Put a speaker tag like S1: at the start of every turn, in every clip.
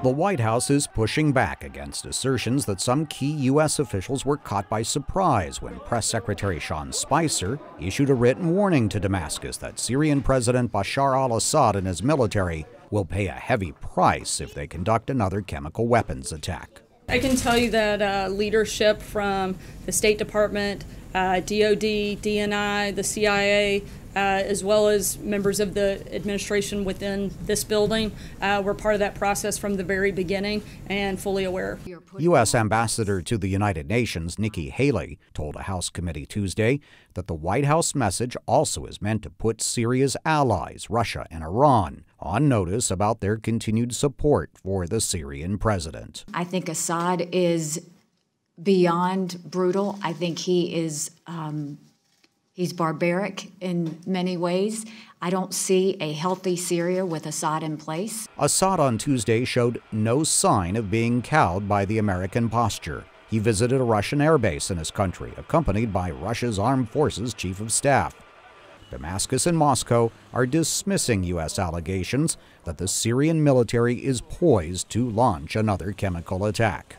S1: The White House is pushing back against assertions that some key U.S. officials were caught by surprise when Press Secretary Sean Spicer issued a written warning to Damascus that Syrian President Bashar al-Assad and his military will pay a heavy price if they conduct another chemical weapons attack.
S2: I can tell you that leadership from the State Department, DOD, DNI, the CIA, as well as members of the administration within this building were part of that process from the very beginning and fully aware.
S1: U.S. Ambassador to the United Nations Nikki Haley told a House committee Tuesday that the White House message also is meant to put Syria's allies, Russia and Iran, on notice about their continued support for the Syrian president.
S3: I think Assad is beyond brutal. I think he is he's barbaric in many ways. I don't see a healthy Syria with Assad in place.
S1: Assad on Tuesday showed no sign of being cowed by the American posture. He visited a Russian airbase in his country, accompanied by Russia's Armed Forces Chief of Staff. Damascus and Moscow are dismissing U.S. allegations that the Syrian military is poised to launch another chemical attack.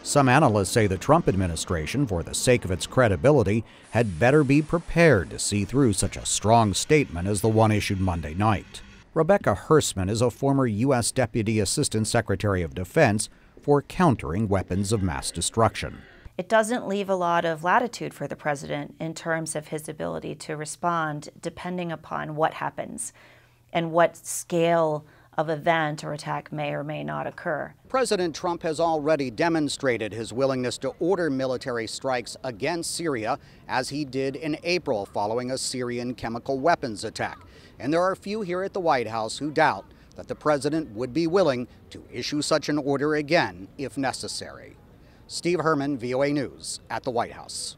S1: Some analysts say the Trump administration, for the sake of its credibility, had better be prepared to see through such a strong statement as the one issued Monday night. Rebecca Herman is a former U.S. Deputy Assistant Secretary of Defense for countering weapons of mass destruction.
S4: It doesn't leave a lot of latitude for the president in terms of his ability to respond depending upon what happens and what scale of event or attack may or may not occur.
S1: President Trump has already demonstrated his willingness to order military strikes against Syria, as he did in April following a Syrian chemical weapons attack. And there are few here at the White House who doubt that the president would be willing to issue such an order again if necessary. Steve Herman, VOA News, at the White House.